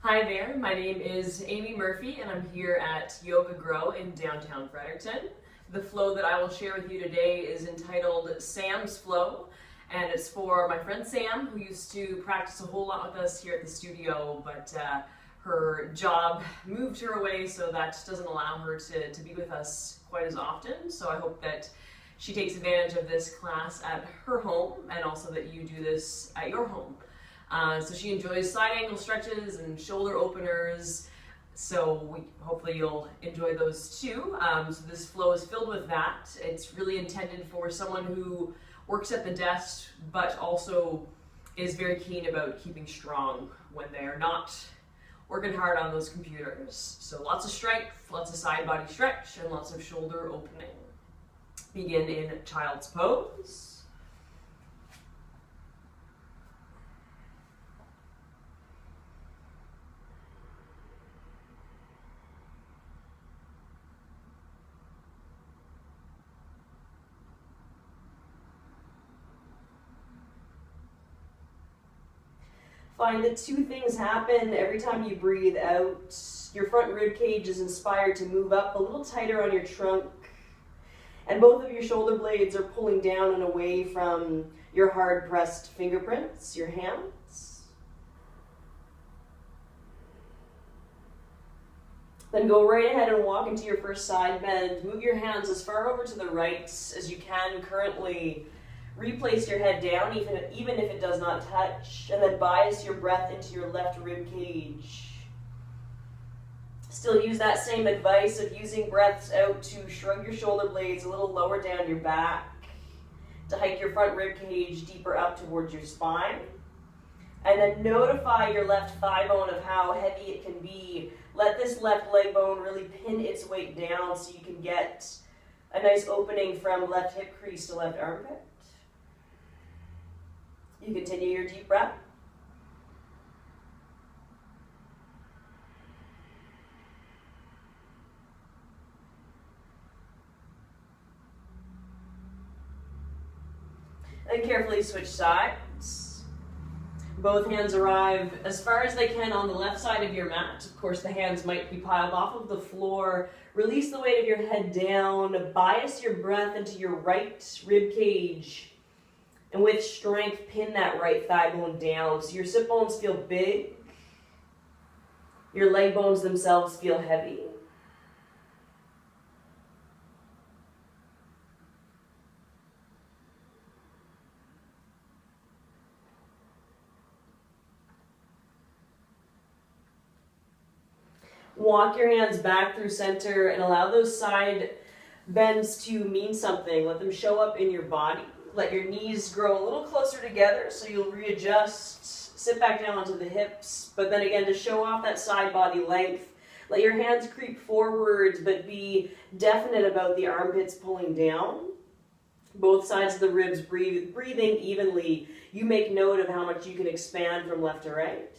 Hi there, my name is Amy Murphy and I'm here at Yoga Grow in downtown Fredericton. The flow that I will share with you today is entitled Sam's Flow, and it's for my friend Sam, who used to practice a whole lot with us here at the studio, but her job moved her away, so that doesn't allow her to be with us quite as often. So I hope that she takes advantage of this class at her home, and also that you do this at your home. So she enjoys side angle stretches and shoulder openers, so hopefully you'll enjoy those too. So this flow is filled with that. It's really intended for someone who works at the desk but also is very keen about keeping strong when they're not working hard on those computers. So lots of strength, lots of side body stretch, and lots of shoulder opening. Begin in child's pose. Find that two things happen every time you breathe out. Your front rib cage is inspired to move up a little tighter on your trunk, and both of your shoulder blades are pulling down and away from your hard pressed fingerprints, your hands. Then go right ahead and walk into your first side bend. Move your hands as far over to the right as you can currently. Replace your head down, even if it does not touch, and then bias your breath into your left rib cage. Still use that same advice of using breaths out to shrug your shoulder blades a little lower down your back, to hike your front rib cage deeper up towards your spine, and then notify your left thigh bone of how heavy it can be. Let this left leg bone really pin its weight down so you can get a nice opening from left hip crease to left armpit. You continue your deep breath. And carefully switch sides. Both hands arrive as far as they can on the left side of your mat. Of course, the hands might be piled off of the floor. Release the weight of your head down. Bias your breath into your right rib cage. And with strength, pin that right thigh bone down so your sit bones feel big. Your leg bones themselves feel heavy. Walk your hands back through center and allow those side bends to mean something. Let them show up in your body. Let your knees grow a little closer together so you'll readjust. Sit back down onto the hips, but then again, to show off that side body length, let your hands creep forwards, but be definite about the armpits pulling down. Both sides of the ribs breathing evenly. You make note of how much you can expand from left to right.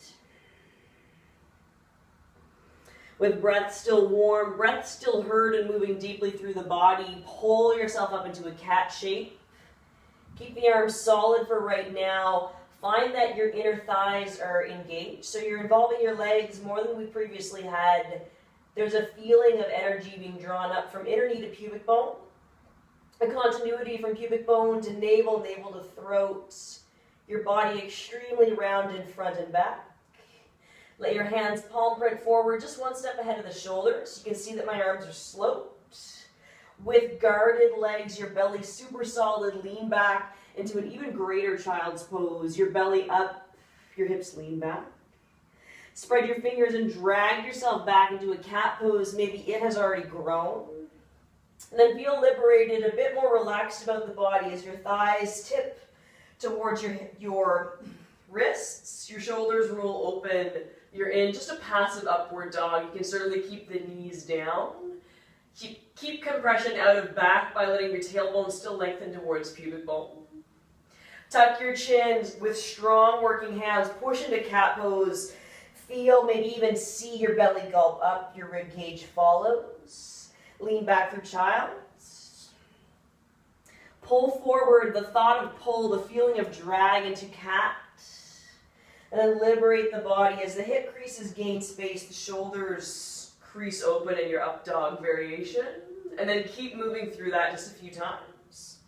With breath still warm, breath still heard and moving deeply through the body, pull yourself up into a cat shape. Keep the arms solid for right now. Find that your inner thighs are engaged, so you're involving your legs more than we previously had. There's a feeling of energy being drawn up from inner knee to pubic bone, a continuity from pubic bone to navel, navel to throat, your body extremely round in front and back. Let your hands palm print forward just one step ahead of the shoulders. You can see that my arms are sloped. With guarded legs, your belly super solid, lean back into an even greater child's pose. Your belly up, your hips lean back. Spread your fingers and drag yourself back into a cat pose. Maybe it has already grown. And then feel liberated, a bit more relaxed about the body as your thighs tip towards your wrists. Your shoulders roll open. You're in just a passive upward dog. You can certainly keep the knees down. Keep compression out of back by letting your tailbone still lengthen towards pubic bone. Tuck your chin with strong working hands. Push into cat pose. Feel, maybe even see your belly gulp up. Your rib cage follows. Lean back through child's. Pull forward, the thought of pull, the feeling of drag into cat. And then liberate the body. As the hip creases gain space, the shoulders crease open in your up dog variation. And then keep moving through that just a few times.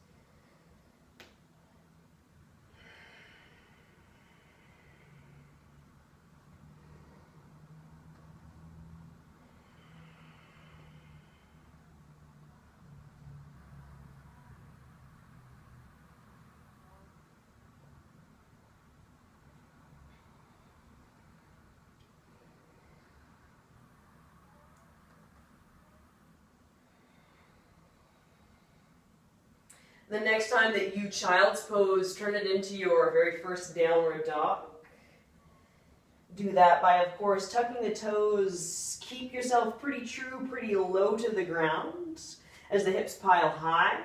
The next time that you child's pose, turn it into your very first downward dog. Do that by, of course, tucking the toes. Keep yourself pretty true, pretty low to the ground as the hips pile high.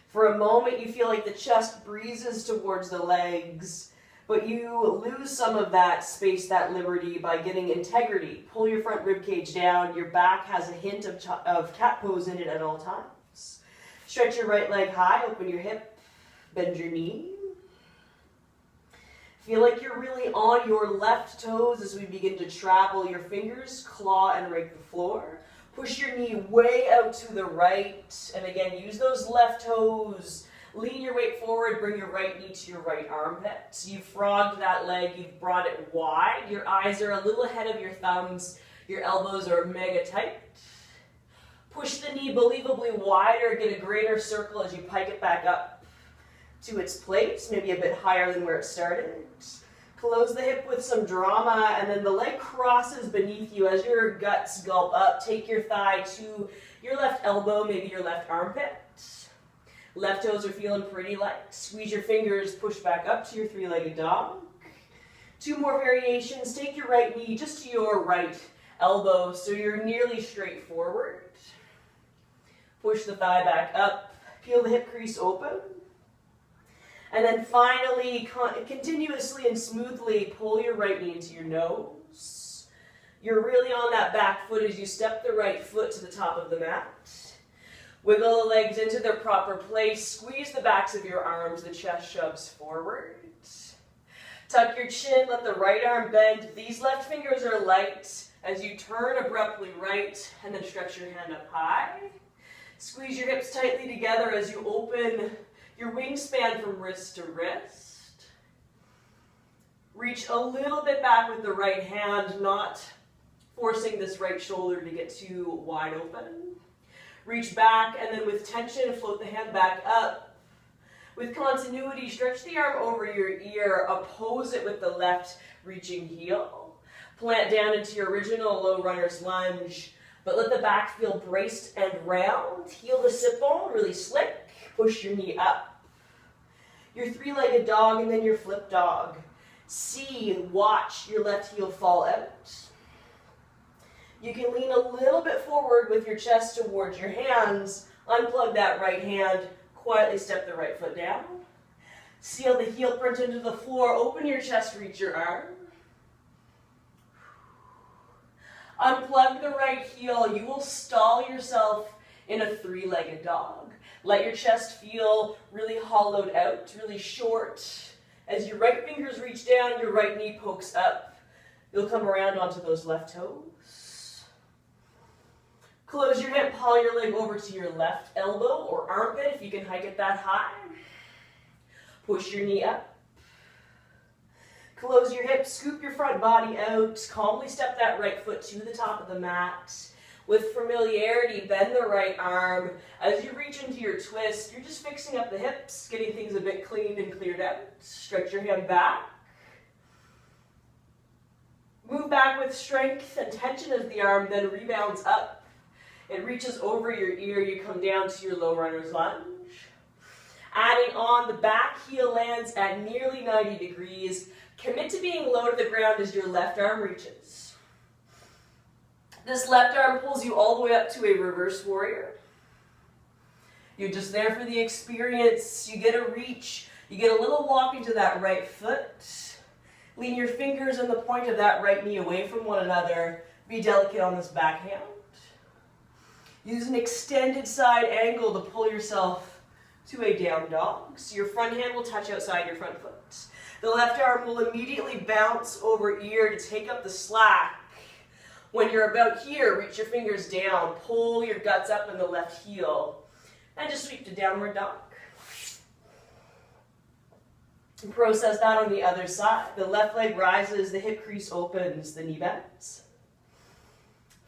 For a moment, you feel like the chest breezes towards the legs, but you lose some of that space, that liberty, by getting integrity. Pull your front rib cage down. Your back has a hint of cat pose in it at all times. Stretch your right leg high, open your hip, bend your knee. Feel like you're really on your left toes as we begin to travel. Your fingers claw and rake the floor. Push your knee way out to the right. And again, use those left toes. Lean your weight forward, bring your right knee to your right armpit. You've frogged that leg, you've brought it wide. Your eyes are a little ahead of your thumbs. Your elbows are mega tight. Push the knee believably wider, get a greater circle as you pike it back up to its place, maybe a bit higher than where it started. Close the hip with some drama, and then the leg crosses beneath you as your guts gulp up. Take your thigh to your left elbow, maybe your left armpit. Left toes are feeling pretty light. Squeeze your fingers, push back up to your three-legged dog. 2 more variations. Take your right knee just to your right elbow so you're nearly straight forward. Push the thigh back up, peel the hip crease open. And then finally, continuously and smoothly pull your right knee into your nose. You're really on that back foot as you step the right foot to the top of the mat. Wiggle the legs into their proper place. Squeeze the backs of your arms, the chest shoves forward. Tuck your chin, let the right arm bend. These left fingers are light as you turn abruptly right and then stretch your hand up high. Squeeze your hips tightly together as you open your wingspan from wrist to wrist. Reach a little bit back with the right hand, not forcing this right shoulder to get too wide open. Reach back, and then with tension, float the hand back up. With continuity, stretch the arm over your ear, oppose it with the left reaching heel. Plant down into your original low runner's lunge. But let the back feel braced and round. Heel to sit bone, really slick. Push your knee up. Your three-legged dog and then your flip dog. See, watch your left heel fall out. You can lean a little bit forward with your chest towards your hands. Unplug that right hand. Quietly step the right foot down. Seal the heel print into the floor. Open your chest, reach your arm. Unplug the right heel. You will stall yourself in a three-legged dog. Let your chest feel really hollowed out, really short. As your right fingers reach down, your right knee pokes up. You'll come around onto those left toes. Close your hip, haul your leg over to your left elbow or armpit if you can hike it that high. Push your knee up. Close your hips, scoop your front body out, calmly step that right foot to the top of the mat. With familiarity, bend the right arm. As you reach into your twist, you're just fixing up the hips, getting things a bit cleaned and cleared out. Stretch your hand back. Move back with strength and tension as the arm then rebounds up. It reaches over your ear, you come down to your low runner's lunge. Adding on, the back heel lands at nearly 90 degrees. Commit to being low to the ground as your left arm reaches. This left arm pulls you all the way up to a reverse warrior. You're just there for the experience. You get a reach. You get a little walk into that right foot. Lean your fingers and the point of that right knee away from one another. Be delicate on this back hand. Use an extended side angle to pull yourself to a down dog. So your front hand will touch outside your front foot. The left arm will immediately bounce over ear to take up the slack. When you're about here, reach your fingers down, pull your guts up in the left heel, and just sweep to downward dog. And process that on the other side. The left leg rises, the hip crease opens, the knee bends.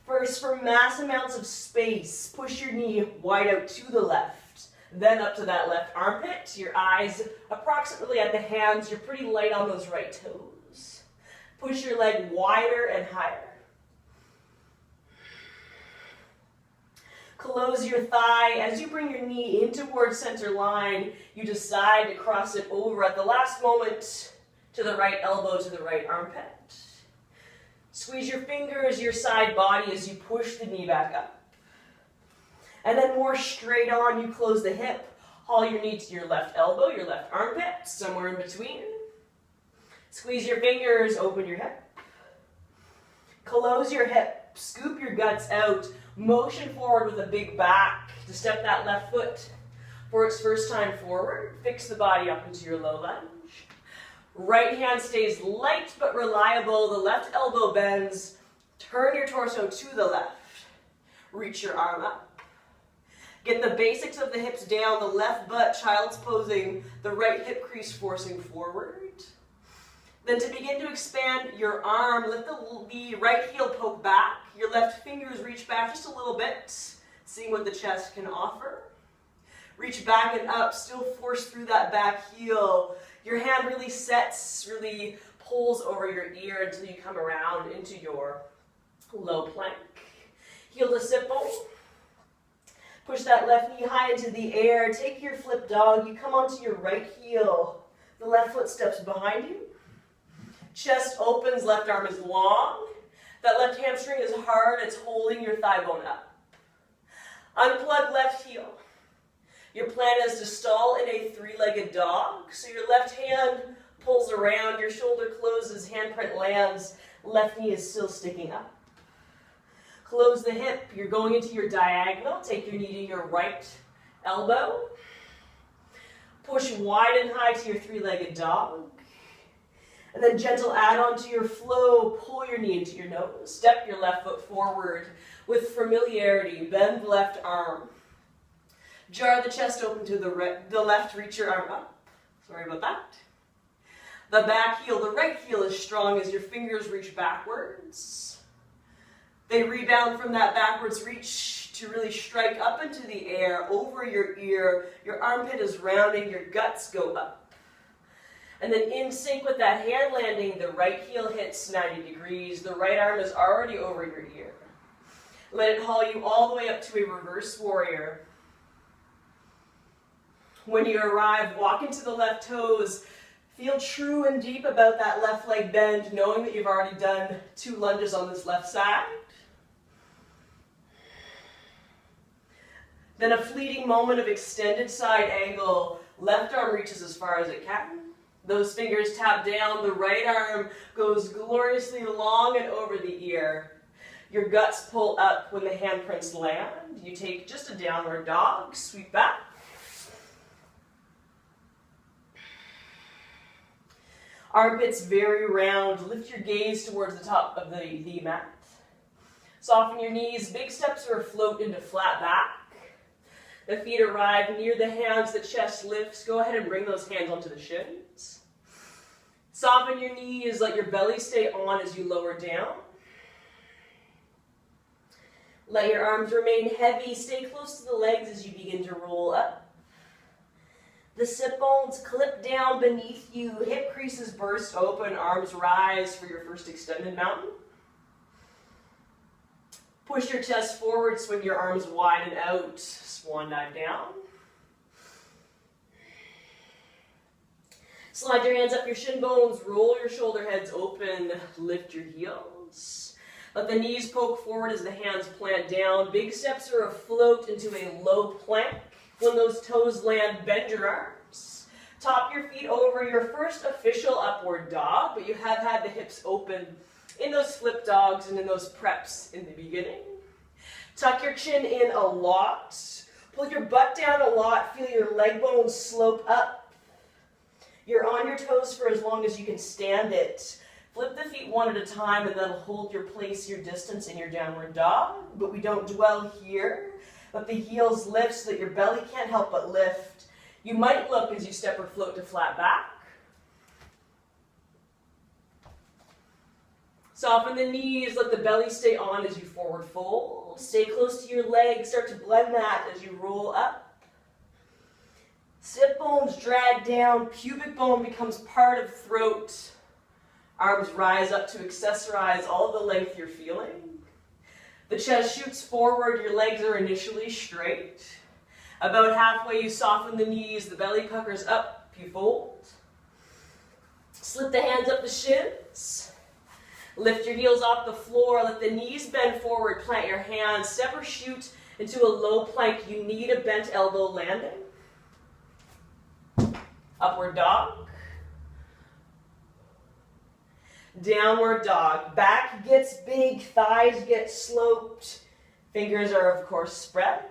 First, for mass amounts of space, push your knee wide out to the left, then up to that left armpit, your eyes approximately at the hands, you're pretty light on those right toes. Push your leg wider and higher. Close your thigh. As you bring your knee in towards center line, you decide to cross it over at the last moment to the right elbow, to the right armpit. Squeeze your fingers, your side body as you push the knee back up. And then more straight on, you close the hip. Haul your knee to your left elbow, your left armpit, somewhere in between. Squeeze your fingers, open your hip. Close your hip, scoop your guts out. Motion forward with a big back to step that left foot for its first time forward. Fix the body up into your low lunge. Right hand stays light but reliable. The left elbow bends. Turn your torso to the left. Reach your arm up. Get the basics of the hips down. The left butt, child's posing. The right hip crease forcing forward. Then to begin to expand your arm, let the right heel poke back. Your left fingers reach back just a little bit, seeing what the chest can offer. Reach back and up, still force through that back heel. Your hand really sets, really pulls over your ear until you come around into your low plank. Heel to sit bone. Push that left knee high into the air. Take your flip dog. You come onto your right heel. The left foot steps behind you. Chest opens, left arm is long. That left hamstring is hard, it's holding your thigh bone up. Unplug left heel. Your plan is to stall in a three-legged dog. So your left hand pulls around, your shoulder closes, handprint lands, left knee is still sticking up. Close the hip, you're going into your diagonal. Take your knee to your right elbow. Push wide and high to your three-legged dog. And then gentle add on to your flow, pull your knee into your nose, step your left foot forward with familiarity, bend the left arm. Jar the chest open to the left, reach your arm up. Sorry about that. The back heel, the right heel is strong as your fingers reach backwards. They rebound from that backwards reach to really strike up into the air, over your ear. Your armpit is rounding, your guts go up. And then in sync with that hand landing, the right heel hits 90 degrees. The right arm is already over your ear. Let it haul you all the way up to a reverse warrior. When you arrive, walk into the left toes. Feel true and deep about that left leg bend, knowing that you've already done 2 lunges on this left side. Then a fleeting moment of extended side angle. Left arm reaches as far as it can. Those fingers tap down, the right arm goes gloriously long and over the ear. Your guts pull up when the handprints land. You take just a downward dog, sweep back. Armpits very round, lift your gaze towards the top of the mat. Soften your knees, big steps or float into flat back. The feet arrive near the hands, the chest lifts. Go ahead and bring those hands onto the shins. Soften your knees, let your belly stay on as you lower down. Let your arms remain heavy, stay close to the legs as you begin to roll up. The sit bones clip down beneath you, hip creases burst open, arms rise for your first extended mountain. Push your chest forward, swing your arms wide and out, swan dive down. Slide your hands up your shin bones, roll your shoulder heads open, lift your heels. Let the knees poke forward as the hands plant down. Big steps are afloat into a low plank. When those toes land, bend your arms. Top your feet over your first official upward dog, but you have had the hips open in those flip dogs and in those preps in the beginning. Tuck your chin in a lot. Pull your butt down a lot. Feel your leg bones slope up. You're on your toes for as long as you can stand it. Flip the feet one at a time, and that'll hold your place, your distance in your downward dog. But we don't dwell here. Let the heels lift so that your belly can't help but lift. You might look as you step or float to flat back. Soften the knees, let the belly stay on as you forward fold. Stay close to your legs, start to blend that as you roll up. Sit bones drag down, pubic bone becomes part of throat. Arms rise up to accessorize all the length you're feeling. The chest shoots forward, your legs are initially straight. About halfway you soften the knees, the belly puckers up, you fold. Slip the hands up the shins. Lift your heels off the floor, let the knees bend forward, plant your hands, step or shoot into a low plank. You need a bent elbow landing. Upward dog. Downward dog. Back gets big, thighs get sloped. Fingers are, of course, spread.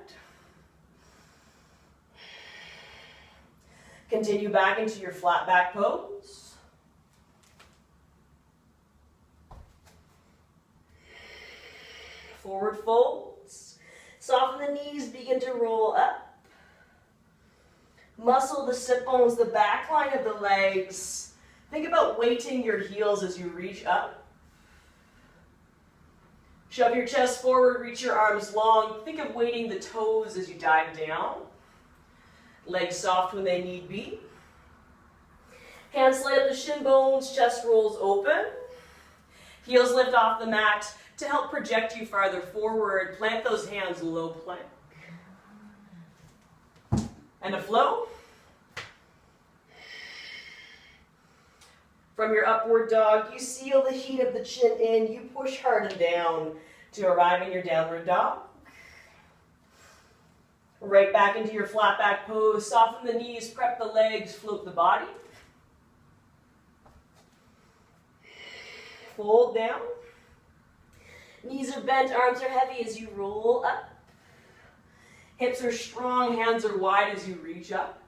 Continue back into your flat back pose. Forward folds. Soften the knees, begin to roll up. Muscle the sit bones, the back line of the legs. Think about weighting your heels as you reach up. Shove your chest forward, reach your arms long. Think of weighting the toes as you dive down. Legs soft when they need be. Hands slide up the shin bones, chest rolls open. Heels lift off the mat. To help project you farther forward, plant those hands low plank. And a flow. From your upward dog, you seal the heat of the chin in, you push hard and down to arrive in your downward dog. Right back into your flat back pose, soften the knees, prep the legs, float the body. Fold down. Knees are bent, arms are heavy as you roll up. Hips are strong, hands are wide as you reach up.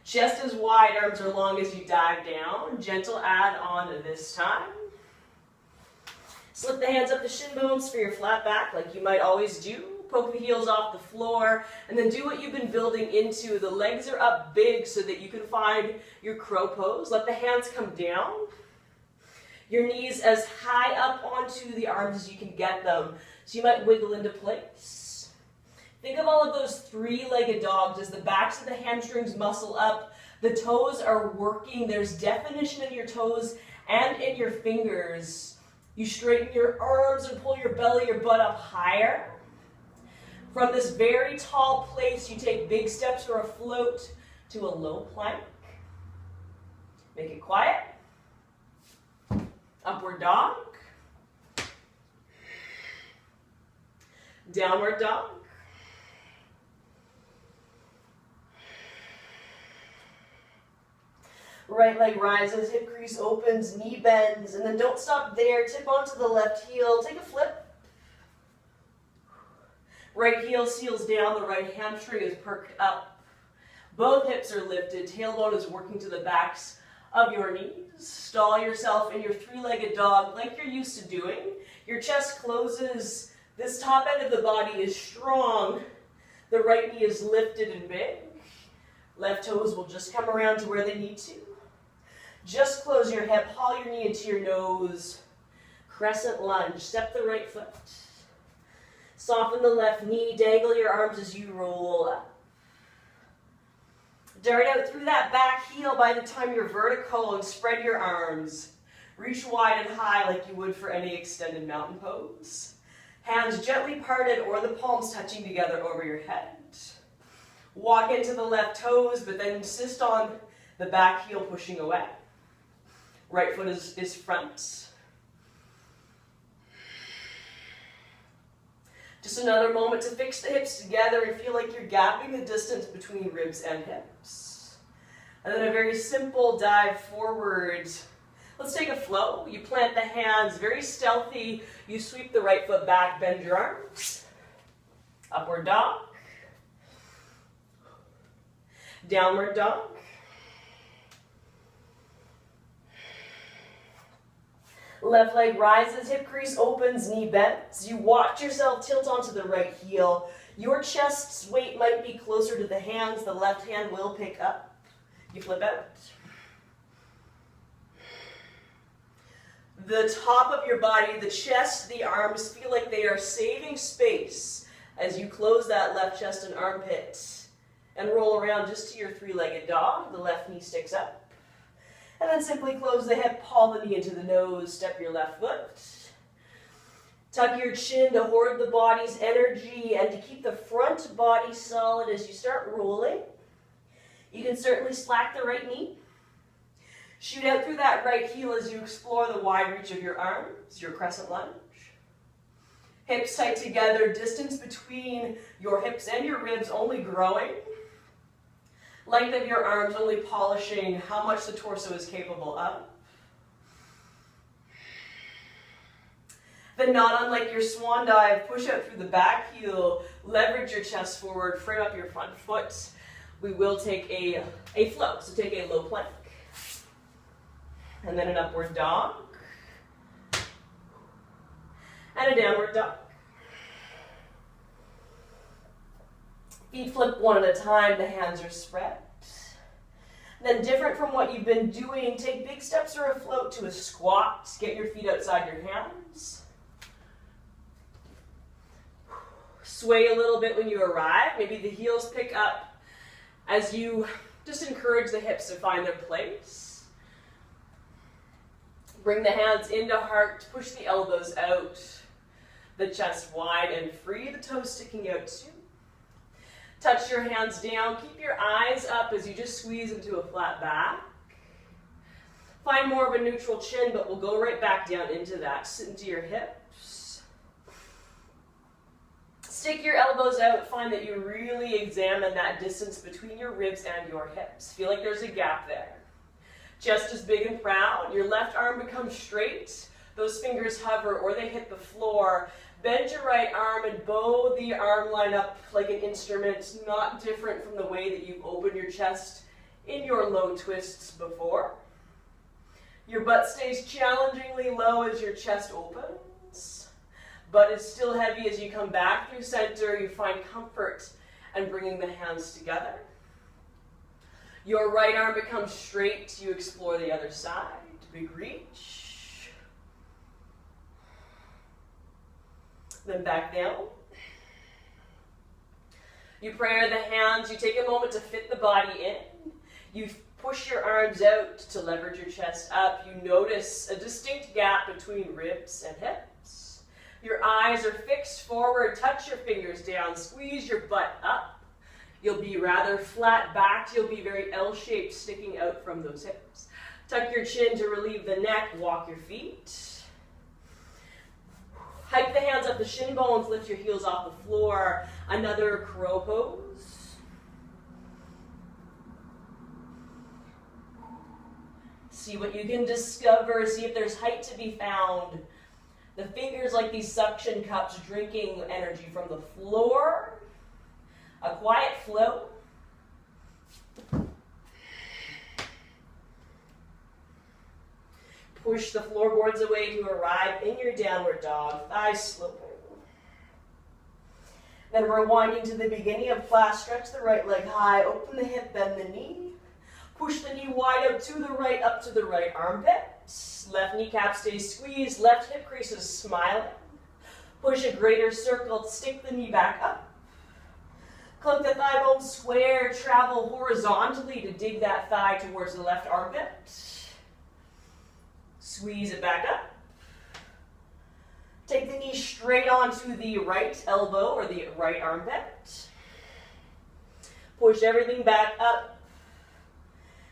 Chest is wide, arms are long as you dive down. Gentle add on this time. Slip the hands up the shin bones for your flat back like you might always do. Poke the heels off the floor, and then do what you've been building into. The legs are up big so that you can find your crow pose. Let the hands come down. Your knees as high up onto the arms as you can get them. So you might wiggle into place. Think of all of those three-legged dogs as the backs of the hamstrings muscle up. The toes are working. There's definition in your toes and in your fingers. You straighten your arms and pull your belly, your butt up higher. From this very tall place, you take big steps or a float to a low plank. Make it quiet. Upward dog. Downward dog. Right leg rises, hip crease opens, knee bends, and then don't stop there. Tip onto the left heel, take a flip. Right heel seals down, the right hamstring is perked up. Both hips are lifted, tailbone is working to the backs of your knees. Stall yourself in your three-legged dog like you're used to doing. Your chest closes. This top end of the body is strong. The right knee is lifted and big. Left toes will just come around to where they need to. Just close your hip, haul your knee into your nose. Crescent lunge, step the right foot. Soften the left knee, dangle your arms as you roll up. Dart out through that back heel by the time you're vertical and spread your arms. Reach wide and high like you would for any extended mountain pose. Hands gently parted or the palms touching together over your head. Walk into the left toes, but then insist on the back heel pushing away. Right foot is front. Just another moment to fix the hips together and feel like you're gapping the distance between ribs and hips. And then a very simple dive forward. Let's take a flow. You plant the hands, very stealthy. You sweep the right foot back, bend your arms. Upward dog. Downward dog. Left leg rises, hip crease opens, knee bends. You watch yourself tilt onto the right heel. Your chest's weight might be closer to the hands. The left hand will pick up. You flip out. The top of your body, the chest, the arms feel like they are saving space as you close that left chest and armpit and roll around just to your three-legged dog. The left knee sticks up. And then simply close the hip, haul the knee into the nose, step your left foot. Tuck your chin to hoard the body's energy and to keep the front body solid as you start rolling. You can certainly slack the right knee. Shoot out through that right heel as you explore the wide reach of your arms, your crescent lunge. Hips tight together, distance between your hips and your ribs only growing. Length of your arms only polishing how much the torso is capable of. Then, not unlike your swan dive, push out through the back heel, leverage your chest forward, frame up your front foot. We will take a float, so take a low plank. And then an upward dog. And a downward dog. Feet flip one at a time, the hands are spread. Then, different from what you've been doing, take big steps or a float to a squat. Get your feet outside your hands. Sway a little bit when you arrive. Maybe the heels pick up as you just encourage the hips to find their place. Bring the hands into heart, push the elbows out, the chest wide and free, the toes sticking out too. Touch your hands down, keep your eyes up as you just squeeze into a flat back. Find more of a neutral chin, but we'll go right back down into that. Sit into your hips. Stick your elbows out, find that you really examine that distance between your ribs and your hips. Feel like there's a gap there. Chest is big and proud. Your left arm becomes straight. Those fingers hover or they hit the floor. Bend your right arm and bow the arm line up like an instrument, not different from the way that you've opened your chest in your low twists before. Your butt stays challengingly low as your chest opens, but it's still heavy as you come back through center. You find comfort in bringing the hands together. Your right arm becomes straight. You explore the other side. Big reach. Then back down. You prayer the hands. You take a moment to fit the body in. You push your arms out to leverage your chest up. You notice a distinct gap between ribs and hips. Your eyes are fixed forward. Touch your fingers down. Squeeze your butt up. You'll be rather flat backed. You'll be very L-shaped, sticking out from those hips. Tuck your chin to relieve the neck. Walk your feet. Hike the hands up the shin bones, lift your heels off the floor. Another crow pose. See what you can discover. See if there's height to be found. The fingers like these suction cups drinking energy from the floor. A quiet flow. Push the floorboards away to arrive in your downward dog, thighs sloping. Then rewinding to the beginning of class, stretch the right leg high, open the hip, bend the knee. Push the knee wide out to the right, up to the right armpit. Left kneecap stays squeezed, left hip crease is smiling. Push a greater circle, stick the knee back up. Clump the thigh bone square, travel horizontally to dig that thigh towards the left armpit. Squeeze it back up. Take the knee straight onto the right elbow or the right armpit. Push everything back up.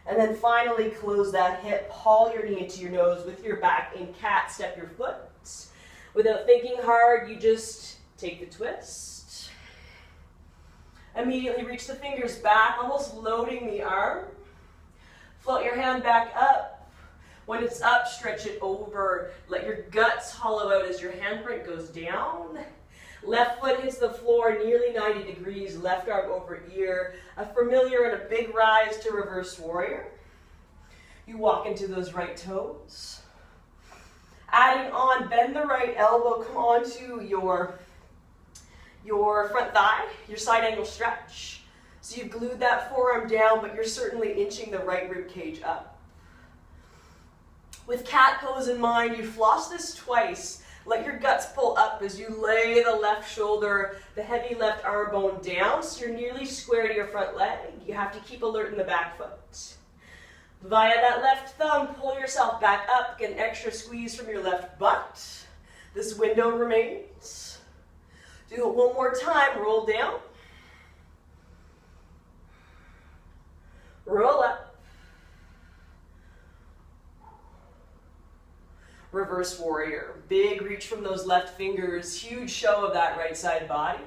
And then finally close that hip. Haul your knee into your nose with your back in cat. Step your foot. Without thinking hard, you just take the twist. Immediately reach the fingers back, almost loading the arm. Float your hand back up. When it's up, stretch it over. Let your guts hollow out as your handprint goes down. Left foot hits the floor nearly 90 degrees, left arm over ear. A familiar and a big rise to reverse warrior. You walk into those right toes. Adding bend the right elbow, come onto your front thigh, your side angle stretch. So you've glued that forearm down, but you're certainly inching the right rib cage up. With cat pose in mind, you floss this twice. Let your guts pull up as you lay the left shoulder, the heavy left arm bone down, so you're nearly square to your front leg. You have to keep alert in the back foot. Via that left thumb, pull yourself back up, get an extra squeeze from your left butt. This window remains. Do it one more time, roll down. Roll up. Reverse warrior. Big reach from those left fingers. Huge show of that right side body.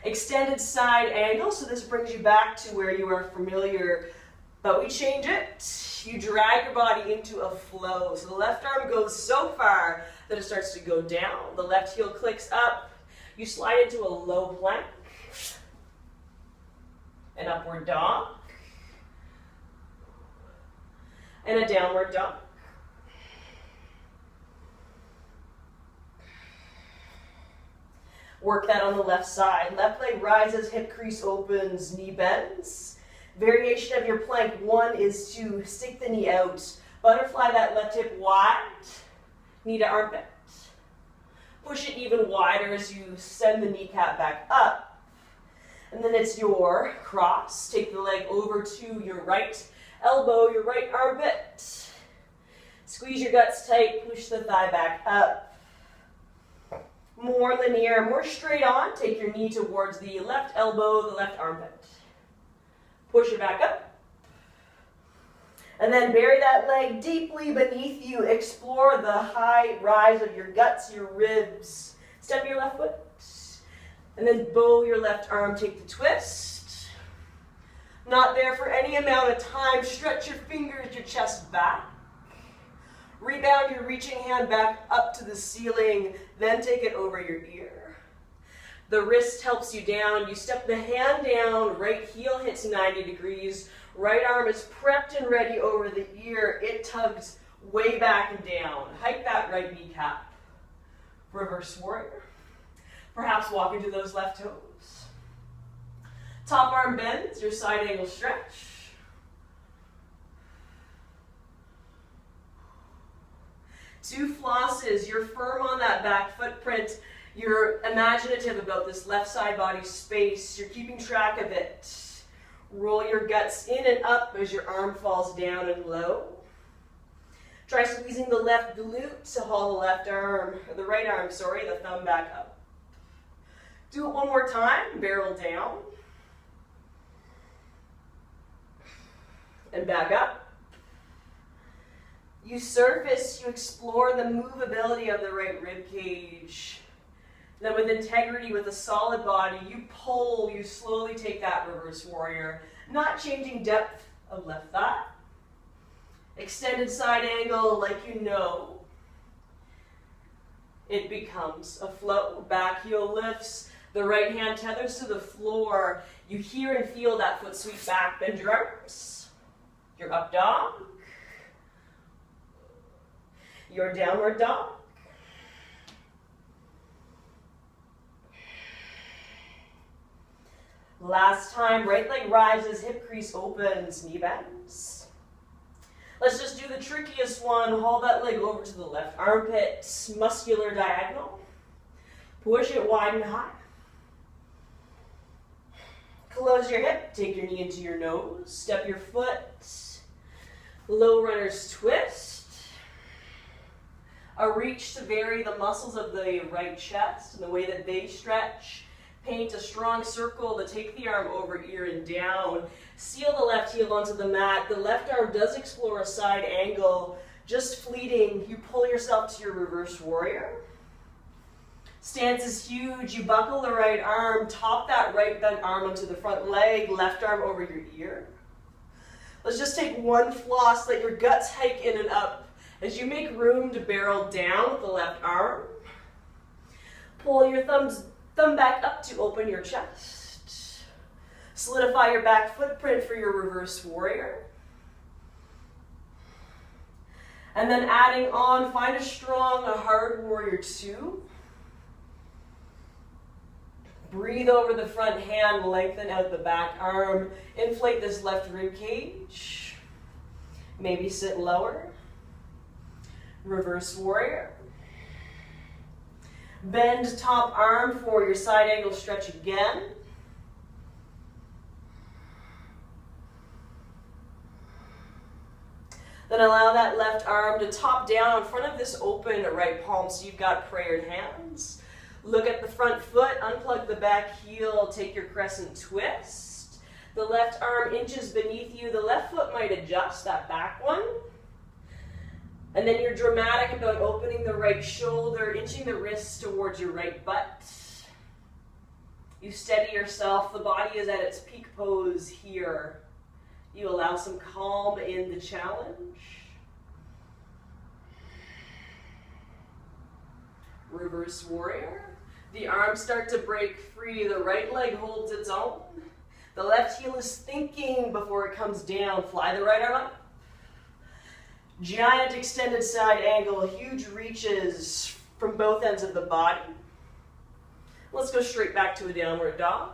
Extended side angle. So this brings you back to where you are familiar. But we change it. You drag your body into a flow. So the left arm goes so far that it starts to go down. The left heel clicks up. You slide into a low plank. An upward dog. And a downward dog. Work that on the left side. Left leg rises, hip crease opens, knee bends. Variation of your plank 1 is to stick the knee out. Butterfly that left hip wide, knee to armpit. Push it even wider as you send the kneecap back up. And then it's your cross. Take the leg over to your right elbow, your right armpit. Squeeze your guts tight, push the thigh back up. More linear, more straight on. Take your knee towards the left elbow, the left armpit. Push it back up. And then bury that leg deeply beneath you. Explore the high rise of your guts, your ribs. Step your left foot. And then bow your left arm, take the twist. Not there for any amount of time. Stretch your fingers, your chest back. Rebound your reaching hand back up to the ceiling, then take it over your ear. The wrist helps you down. You step the hand down, right heel hits 90 degrees. Right arm is prepped and ready over the ear. It tugs way back and down. Hike that right kneecap. Reverse warrior. Perhaps walk into those left toes. Top arm bends, your side angle stretch. Two flosses, you're firm on that back footprint. You're imaginative about this left side body space. You're keeping track of it. Roll your guts in and up as your arm falls down and low. Try squeezing the left glute to haul the left arm, or the right arm, sorry, the thumb back up. Do it one more time, barrel down. And back up. You surface, you explore the movability of the right rib cage. Then with integrity, with a solid body, you pull, you slowly take that reverse warrior, not changing depth of left thigh. Extended side angle like you know. It becomes a flow. Back heel lifts, the right hand tethers to the floor. You hear and feel that foot sweep back. Bend your arms. Your up dog. Your downward dog. Last time, right leg rises, hip crease opens, knee bends. Let's just do the trickiest one. Haul that leg over to the left armpit, muscular diagonal. Push it wide and high. Close your hip, take your knee into your nose, step your foot. Low runner's twist. A reach to vary the muscles of the right chest and the way that they stretch. Paint a strong circle to take the arm over ear and down. Seal the left heel onto the mat. The left arm does explore a side angle, just fleeting. You pull yourself to your reverse warrior. Stance is huge. You buckle the right arm, top that right bent arm onto the front leg, left arm over your ear. Let's just take one floss, let your guts hike in and up. As you make room to barrel down with the left arm, pull your thumb back up to open your chest. Solidify your back footprint for your reverse warrior. And then adding on, find a strong, a hard warrior two. Breathe over the front hand, lengthen out the back arm, inflate this left rib cage. Maybe sit lower. Reverse warrior. Bend top arm for your side angle stretch again. Then allow that left arm to top down in front of this open right palm so you've got prayered hands. Look at the front foot, unplug the back heel, take your crescent twist. The left arm inches beneath you. The left foot might adjust, that back one. And then you're dramatic about opening the right shoulder, inching the wrists towards your right butt. You steady yourself. The body is at its peak pose here. You allow some calm in the challenge. Reverse warrior. The arms start to break free. The right leg holds its own. The left heel is thinking before it comes down. Fly the right arm up. Giant extended side angle, huge reaches from both ends of the body. Let's go straight back to a downward dog.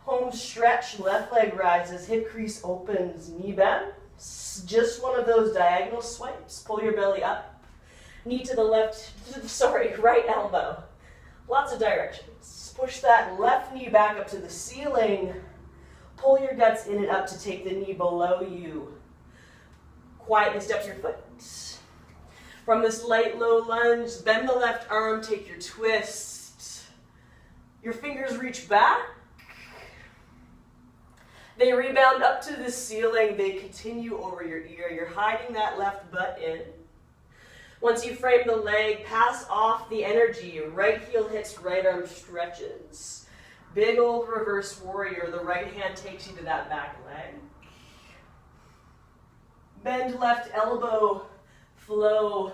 Home stretch, left leg rises, hip crease opens, knee bends. Just one of those diagonal swipes. Pull your belly up. Knee to the right elbow. Lots of directions. Push that left knee back up to the ceiling. Pull your guts in and up to take the knee below you. Quietly step your foot. From this light low lunge, bend the left arm, take your twist. Your fingers reach back. They rebound up to the ceiling. They continue over your ear. You're hiding that left butt in. Once you frame the leg, pass off the energy. Right heel hits, right arm stretches. Big old reverse warrior. The right hand takes you to that back leg. Bend left elbow, flow.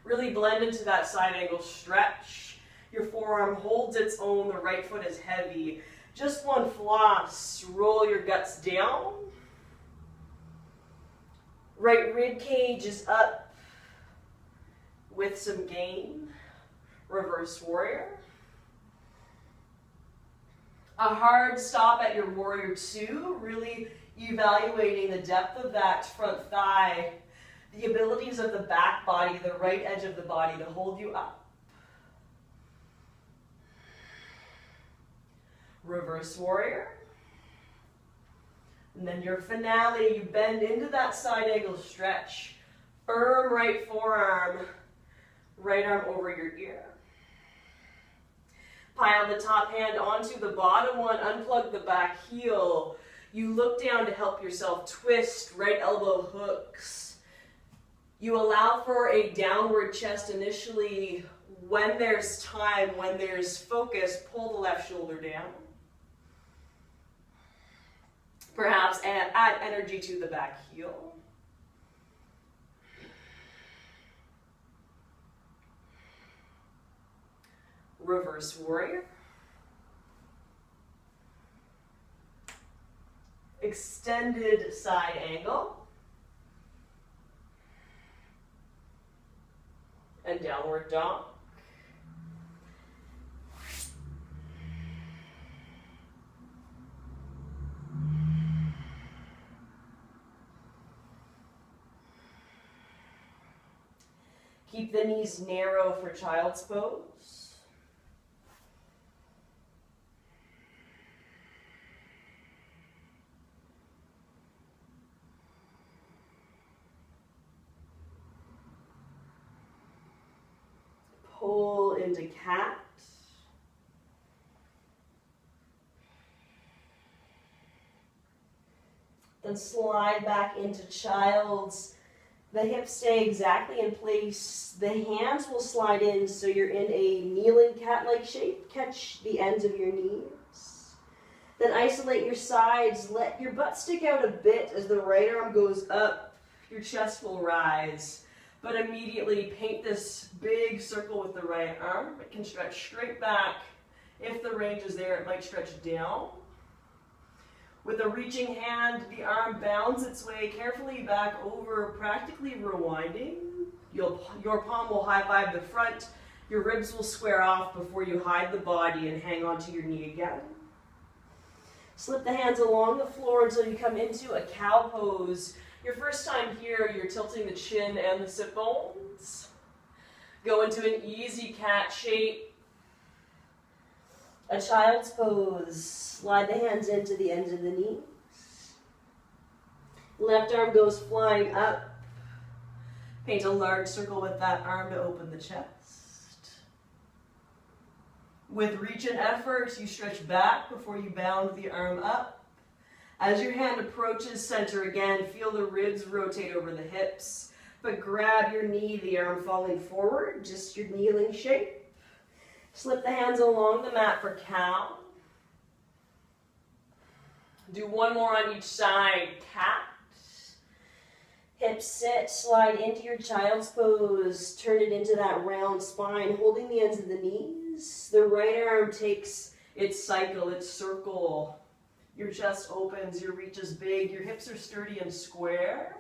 Really blend into that side angle stretch. Your forearm holds its own. The right foot is heavy. Just one floss. Roll your guts down. Right rib cage is up with some gain. Reverse warrior. A hard stop at your warrior two, really evaluating the depth of that front thigh, the abilities of the back body, the right edge of the body to hold you up. Reverse warrior. And then your finale, you bend into that side angle stretch. Firm right forearm, right arm over your ear. Pile the top hand onto the bottom one, unplug the back heel. You look down to help yourself twist, right elbow hooks. You allow for a downward chest initially. When there's time, when there's focus, pull the left shoulder down. Perhaps add energy to the back heel. Reverse warrior. Extended side angle. And downward dog. Keep the knees narrow for child's pose. Pull into cat. Then slide back into child's. The hips stay exactly in place. The hands will slide in so you're in a kneeling cat-like shape. Catch the ends of your knees. Then isolate your sides. Let your butt stick out a bit as the right arm goes up. Your chest will rise. But immediately paint this big circle with the right arm. It can stretch straight back. If the range is there, it might stretch down. With a reaching hand, the arm bounds its way carefully back over, practically rewinding. Your palm will high-five the front. Your ribs will square off before you hide the body and hang onto your knee again. Slip the hands along the floor until you come into a cow pose. Your first time here, you're tilting the chin and the sit bones. Go into an easy cat shape. A child's pose. Slide the hands into the ends of the knees. Left arm goes flying up. Paint a large circle with that arm to open the chest. With reach and effort, you stretch back before you bound the arm up. As your hand approaches center again, feel the ribs rotate over the hips, but grab your knee, the arm falling forward, just your kneeling shape. Slip the hands along the mat for cow. Do one more on each side, cat. Hips sit, slide into your child's pose. Turn it into that round spine, holding the ends of the knees. The right arm takes its cycle, its circle. Your chest opens, your reach is big, your hips are sturdy and square.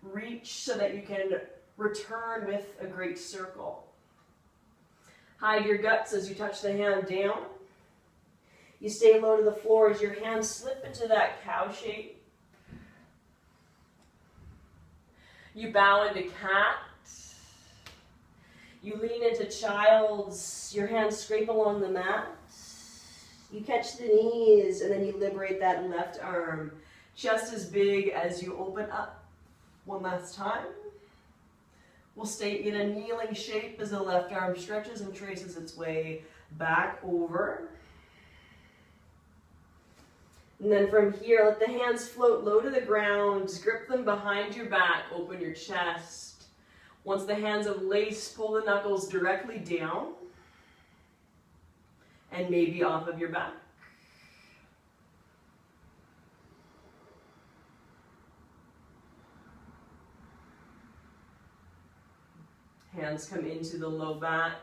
Reach so that you can return with a great circle. Hide your guts as you touch the hand down. You stay low to the floor as your hands slip into that cow shape. You bow into cat. You lean into child's. Your hands scrape along the mat. You catch the knees and then you liberate that left arm. Chest as big as you open up. One last time. We'll stay in a kneeling shape as the left arm stretches and traces its way back over. And then from here, let the hands float low to the ground. Grip them behind your back. Open your chest. Once the hands have laced, pull the knuckles directly down and maybe off of your back. Hands come into the low back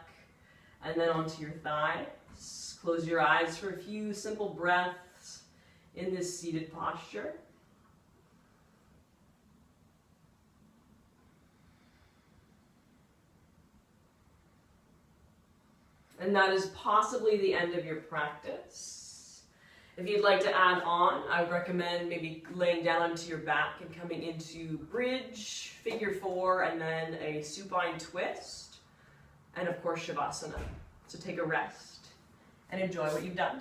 and then onto your thighs. Close your eyes for a few simple breaths in this seated posture. And that is possibly the end of your practice. If you'd like to add on, I would recommend maybe laying down onto your back and coming into bridge, figure four, and then a supine twist, and of course Shavasana. So take a rest and enjoy what you've done.